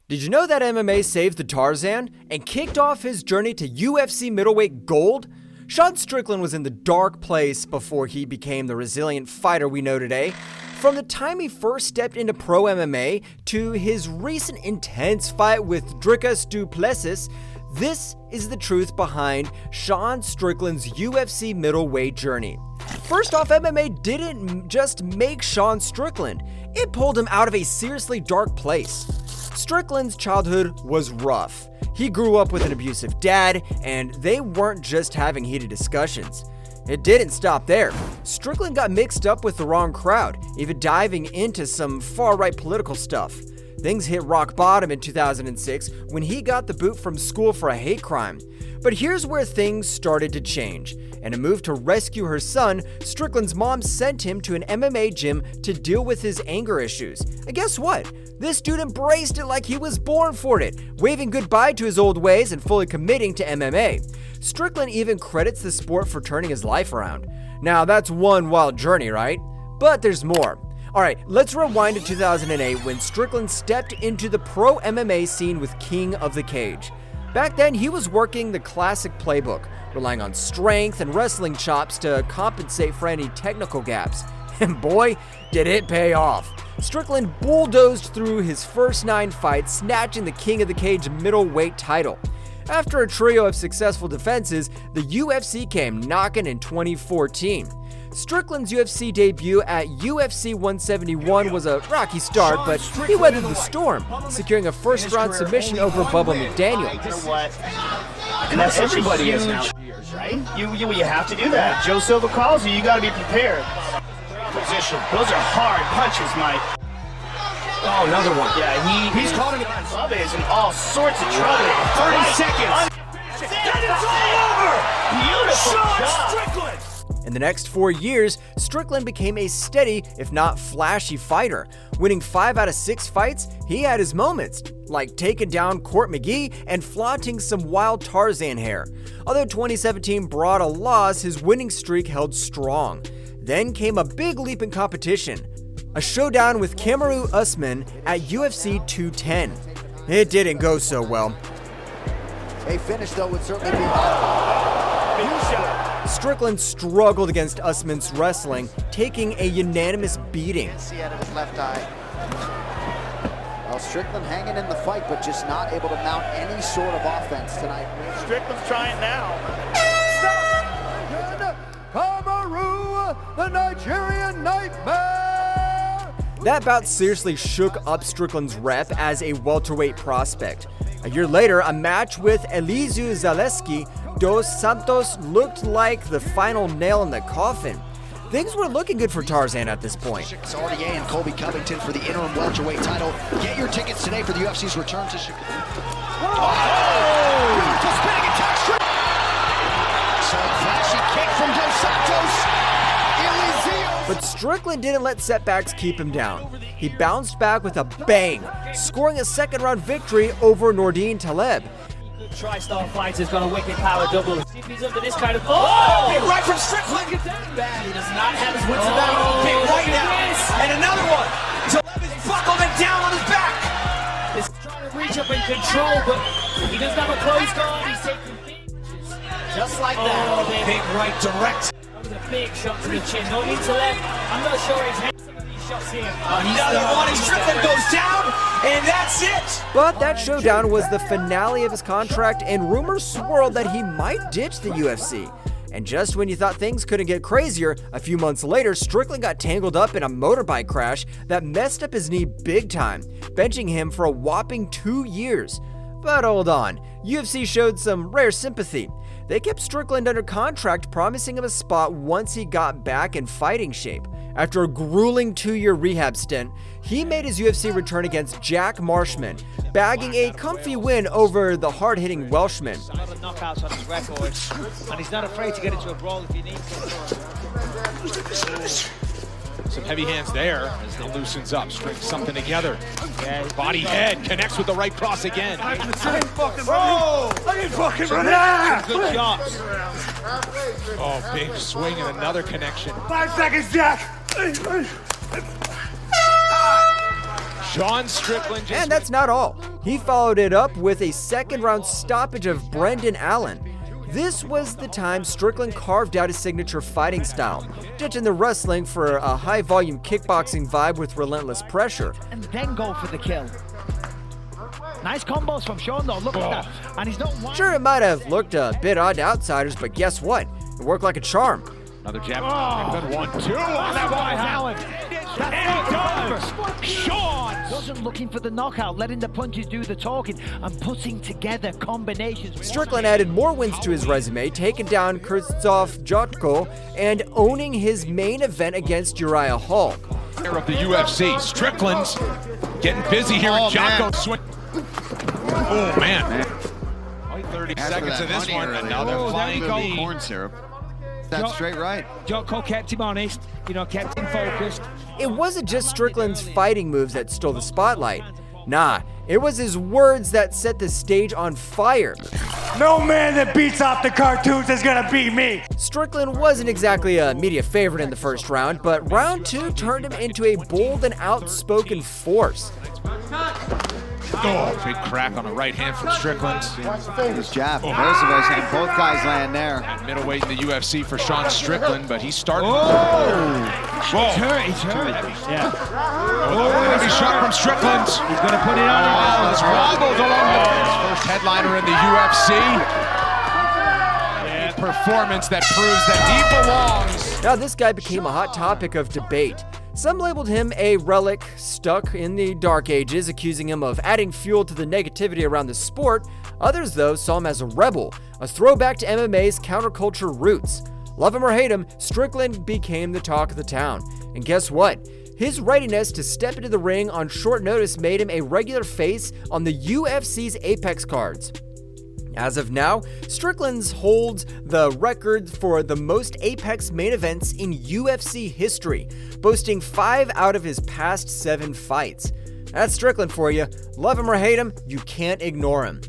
Did you know that MMA saved the Tarzan and kicked off his journey to UFC Middleweight GOLD? Sean Strickland was in the dark place before he became the resilient fighter we know today. From the time he first stepped into pro MMA to his recent intense fight with Dricus du Plessis, this is the truth behind Sean Strickland's UFC middleweight journey. First off, MMA didn't just make Sean Strickland, it pulled him out of a seriously dark place. Strickland's childhood was rough. He grew up with an abusive dad, and they weren't just having heated discussions. It didn't stop there. Strickland got mixed up with the wrong crowd, even diving into some far-right political stuff. Things hit rock bottom in 2006 when he got the boot from school for a hate crime. But here's where things started to change. In a move to rescue her son, Strickland's mom sent him to an MMA gym to deal with his anger issues. And guess what? This dude embraced it like he was born for it, waving goodbye to his old ways and fully committing to MMA. Strickland even credits the sport for turning his life around. Now that's one wild journey, right? But there's more. Alright, let's rewind to 2008 when Strickland stepped into the pro MMA scene with King of the Cage. Back then, he was working the classic playbook, relying on strength and wrestling chops to compensate for any technical gaps. And boy, did it pay off. Strickland bulldozed through his first 9 fights, snatching the King of the Cage middleweight title. After a trio of successful defenses, the UFC came knocking in 2014. Strickland's UFC debut at UFC 171 was a rocky start, but he weathered the storm, securing a first-round submission over Bubba McDaniel. And that's everybody is now, right? You have to do that. Joe Silva calls you, you got to be prepared. Position. Those are hard punches, Mike. Oh, another one. Yeah, he's caught him. Bubba is in all sorts of trouble. 30 seconds. That is all over! Beautiful Sean Strickland! In the next 4 years, Strickland became a steady, if not flashy fighter. Winning 5 out of 6 fights, he had his moments, like taking down Court McGee and flaunting some wild Tarzan hair. Although 2017 brought a loss, his winning streak held strong. Then came a big leap in competition, a showdown with Kamaru Usman at UFC 210. It didn't go so well. A finish, though, would certainly be Strickland struggled against Usman's wrestling, taking a unanimous beating. See out of his left eye. Well, Strickland hanging in the fight, but just not able to mount any sort of offense tonight. Strickland's trying now. Kamaru, the Nigerian Nightmare! That bout seriously shook up Strickland's rep as a welterweight prospect. A year later, a match with Elizeu Zaleski dos Santos looked like the final nail in the coffin. Things were looking good for Tarzan at this point. RDA and Colby Covington for the interim welterweight title. Get your tickets today for the UFC's return to Chicago. Oh! Beautiful spinning attack. So flashy kick from Dos Santos. But Strickland didn't let setbacks keep him down. He bounced back with a bang, scoring a second-round victory over Nordine Taleb. Tri-star fighter's got a wicked power double. If he's under this kind of... Oh! Big right from Strickland! Look at that, bad. He does not have his wits about him. Big right now. And another one. Taleb is buckled and down on his back. He's trying to reach up and control, but he doesn't have a closed guard. He's taking big... Just like that. Oh, big right direct. That was a big shot to the chin. No need to left. I'm not sure he's had some of these shots here. Another one, and Strickland goes down, and that's it! But that showdown was the finale of his contract, and rumors swirled that he might ditch the UFC. And just when you thought things couldn't get crazier, a few months later, Strickland got tangled up in a motorbike crash that messed up his knee big time, benching him for a whopping 2 years. But hold on, UFC showed some rare sympathy. They kept Strickland under contract, promising him a spot once he got back in fighting shape. After a grueling 2-year rehab stint, he made his UFC return against Jack Marshman, bagging a comfy win over the hard-hitting Welshman. A lot of knockouts on his record, and he's not afraid to get into a brawl if he needs to. Some heavy hands there as it loosens up, strings something together. Body head connects with the right cross again. I ain't fucking running. Good jobs. Oh, big swing and another connection. 5 seconds, Jack. Sean Strickland just... And that's not all. He followed it up with a second-round stoppage of Brendan Allen. This was the time Strickland carved out his signature fighting style, ditching the wrestling for a high-volume kickboxing vibe with relentless pressure. And then go for the kill. Nice combos from Sean though, look at that. And he's not one. Sure, it might have looked a bit odd to outsiders, but guess what? It worked like a charm. Another jab. Good 1-2 on that right hand. And he does. Sean wasn't looking for the knockout, letting the punches do the talking and putting together combinations. Strickland added more wins to his resume, taking down Krzysztof Jotko and owning his main event against Uriah Hall. Of the UFC, Strickland's getting busy here. Jotko swing. Oh man. 30 seconds of this one, and now they're flying the corn syrup. That's straight right. Jotko kept him honest, kept him focused. It wasn't just Strickland's fighting moves that stole the spotlight. Nah, it was his words that set the stage on fire. No man that beats off the cartoons is gonna beat me. Strickland wasn't exactly a media favorite in the first round, but round 2 turned him into a bold and outspoken force. Oh, big crack on the right hand from Strickland. His jab. There's the right hand. Both guys land there. At middleweight in the UFC for Sean Strickland, but he's starting. He's hurt. Yeah. Heavy shot from Strickland. He's going to put it on him. It's wobbled along the first headliner in the UFC. A performance that proves that he belongs. Now this guy became a hot topic of debate. Some labeled him a relic stuck in the dark ages, accusing him of adding fuel to the negativity around the sport. Others, though, saw him as a rebel, a throwback to MMA's counterculture roots. Love him or hate him, Strickland became the talk of the town. And guess what? His readiness to step into the ring on short notice made him a regular face on the UFC's Apex cards. As of now, Strickland holds the record for the most Apex main events in UFC history, boasting 5 out of his past 7 fights. That's Strickland for you. Love him or hate him, you can't ignore him.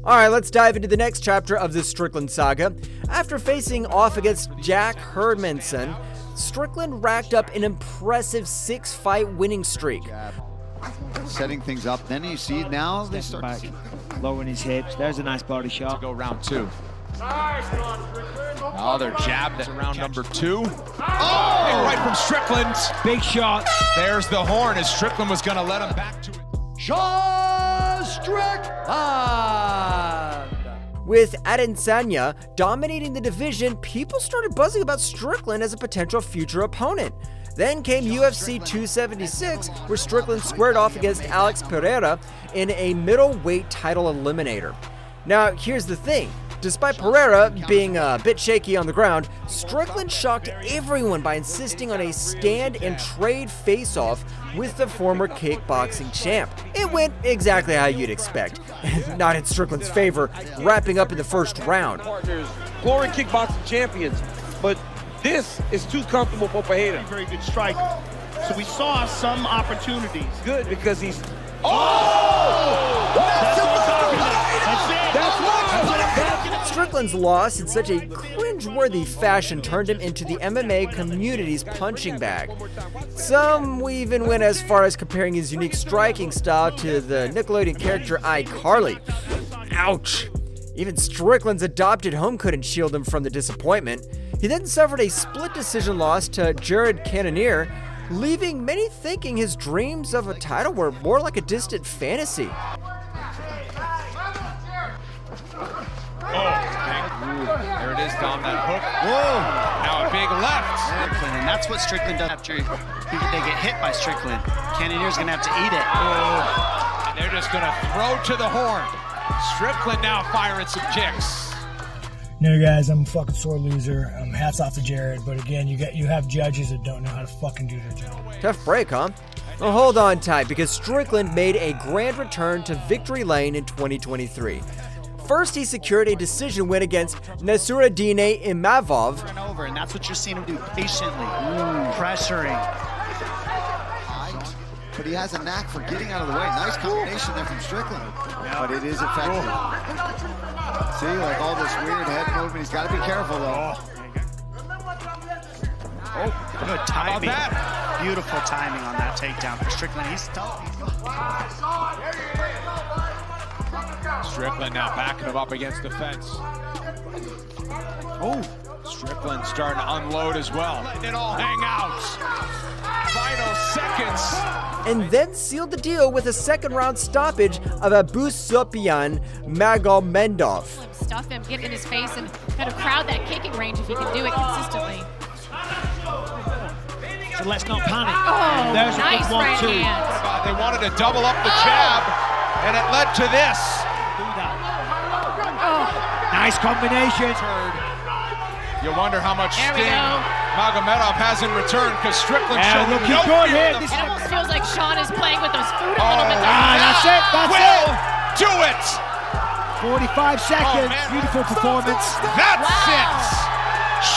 Alright, let's dive into the next chapter of this Strickland saga. After facing off against Jack Hermansson, Strickland racked up an impressive 6-fight winning streak. Setting things up, then you see now they start back, lowering his hips. There's a nice body shot. To go round 2. Another jab. That's round number 2. Oh! Right from Strickland. Big shot. There's the horn as Strickland was going to let him back to it. Sean Strickland! With Adesanya dominating the division, people started buzzing about Strickland as a potential future opponent. Then came UFC 276, where Strickland squared off against Alex Pereira in a middleweight title eliminator. Now, here's the thing. Despite Pereira being a bit shaky on the ground, Strickland shocked everyone by insisting on a stand and trade face-off with the former kickboxing champ. It went exactly how you'd expect, not in Strickland's favor, wrapping up in the first round. Partners, glory kickboxing champions, but this is too comfortable for Pereira. Very good striker. So we saw some opportunities. Good because he's... Oh! That's what I'm talking about. That's it. That's what Strickland's loss in such a cringe-worthy fashion turned him into the MMA community's punching bag. Some even went as far as comparing his unique striking style to the Nickelodeon character iCarly. Ouch! Even Strickland's adopted home couldn't shield him from the disappointment. He then suffered a split decision loss to Jared Cannonier, leaving many thinking his dreams of a title were more like a distant fantasy. There it is, Dom, that hook. Whoa! Now a big left. And that's what Strickland does after they get hit by Strickland. Cannonier's gonna have to eat it. Oh. And they're just gonna throw to the horn. Strickland now firing some kicks. No, guys, I'm a fucking sore loser. Hats off to Jared, but again, you have judges that don't know how to fucking do their job. Tough break, huh? Well, hold on tight, because Strickland made a grand return to victory lane in 2023. First, he secured a decision win against Nasuradine Imavov. And that's what you're seeing him do patiently, pressuring. But he has a knack for getting out of the way. Nice combination there from Strickland. But it is effective. See, like all this weird head movement. He's got to be careful, though. Oh, good timing. How about that? Beautiful timing on that takedown for Strickland. He's tough. Strickland now backing him up against the fence. Oh, Strickland starting to unload as well. Letting it all hang out. Final seconds. And then sealed the deal with a second-round stoppage of Abusopyan Magomedov. Stuff him, get in his face, and kind of crowd that kicking range if he can do it consistently. So let's not panic. Oh, there's nice a good right 1-2. hand. They wanted to double up the jab, and it led to this. Do that. Nice combination. You wonder how much There we sting go. Magomedov has in return, because Strickland showed looking no good fear here. in the It fight. almost feels like Sean is playing with those food a little bit. That's it. That's Will it. do it. 45 seconds. man. Beautiful performance. That's it.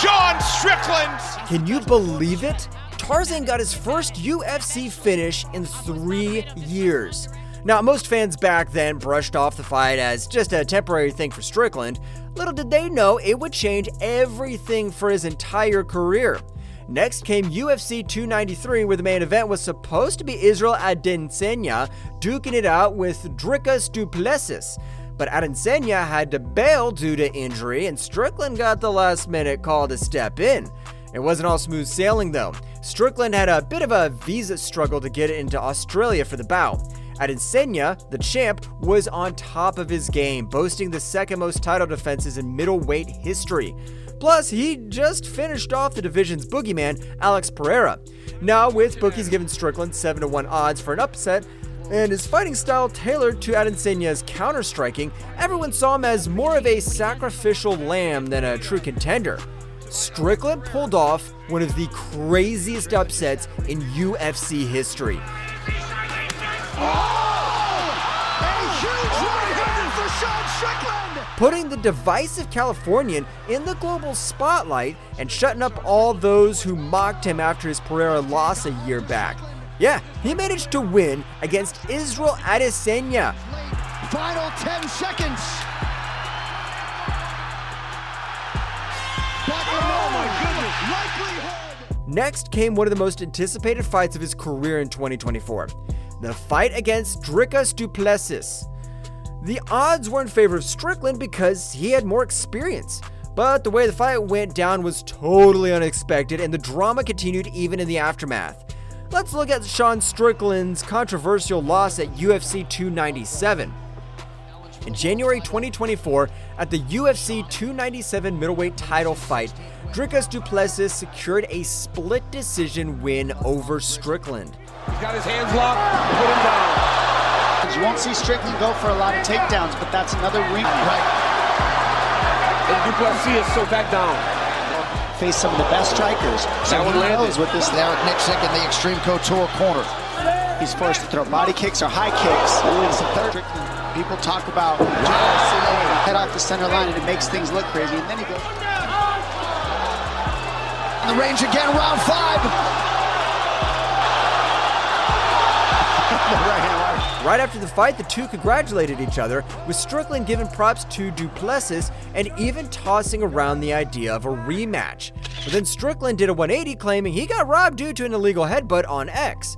Sean Strickland. Can you believe it? Tarzan got his first UFC finish in 3 years. Now, most fans back then brushed off the fight as just a temporary thing for Strickland. Little did they know it would change everything for his entire career. Next came UFC 293, where the main event was supposed to be Israel Adesanya duking it out with Dricus du Plessis. But Adesanya had to bail due to injury, and Strickland got the last-minute call to step in. It wasn't all smooth sailing, though. Strickland had a bit of a visa struggle to get into Australia for the bout. Adesanya, the champ, was on top of his game, boasting the second most title defenses in middleweight history. Plus, he just finished off the division's boogeyman, Alex Pereira. Now, with bookies giving Strickland 7-1 odds for an upset, and his fighting style tailored to Adesanya's counter-striking, everyone saw him as more of a sacrificial lamb than a true contender. Strickland pulled off one of the craziest upsets in UFC history. Putting the divisive Californian in the global spotlight and shutting up all those who mocked him after his Pereira loss a year back. Yeah, he managed to win against Israel Adesanya. Final 10 seconds. Oh my goodness, likelihood. Next came one of the most anticipated fights of his career in 2024. The fight against Dricus du Plessis. The odds were in favor of Strickland because he had more experience. But the way the fight went down was totally unexpected, and the drama continued even in the aftermath. Let's look at Sean Strickland's controversial loss at UFC 297. In January 2024, at the UFC 297 middleweight title fight, Dricus du Plessis secured a split decision win over Strickland. He's got his hands locked, put him down. You won't see Strickland go for a lot of takedowns, but that's another weakness. And Du Plessis is so back down. Face some of the best strikers. So he knows with this. Eric Nixick in the Extreme Couture corner. He's forced to throw body kicks or high kicks. It's the third. People talk about head off the center line and it makes things look crazy, and then he goes. In the range again, round 5. Right after the fight, the two congratulated each other, with Strickland giving props to du Plessis and even tossing around the idea of a rematch. But then Strickland did a 180, claiming he got robbed due to an illegal headbutt on X.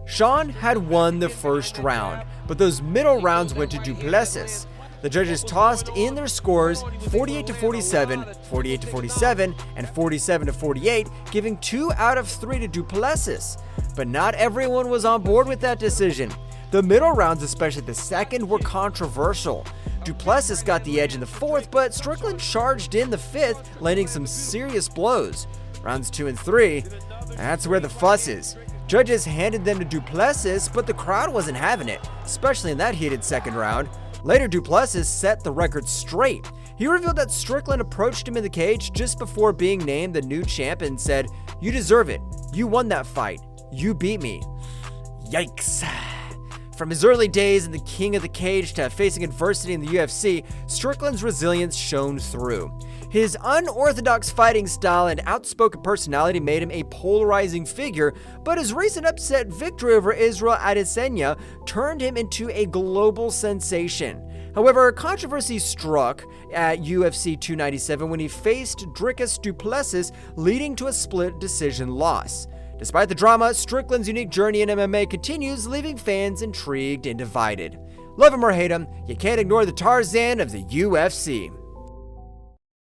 Sean had won the first round, but those middle rounds went to du Plessis. The judges tossed in their scores 48-47, 48-47, and 47-48, giving 2 out of 3 to du Plessis. But not everyone was on board with that decision. The middle rounds, especially the second, were controversial. Du Plessis got the edge in the 4th, but Strickland charged in the 5th, landing some serious blows. Rounds 2 and 3, that's where the fuss is. Judges handed them to du Plessis, but the crowd wasn't having it, especially in that heated second round. Later, du Plessis set the record straight. He revealed that Strickland approached him in the cage just before being named the new champ and said, "You deserve it. You won that fight. You beat me." Yikes. From his early days in the king of the cage to facing adversity in the UFC, Strickland's resilience shone through. His unorthodox fighting style and outspoken personality made him a polarizing figure, but his recent upset victory over Israel Adesanya turned him into a global sensation. However, controversy struck at UFC 297 when he faced Dricus du Plessis, leading to a split decision loss. Despite the drama, Strickland's unique journey in MMA continues, leaving fans intrigued and divided. Love him or hate him, you can't ignore the Tarzan of the UFC.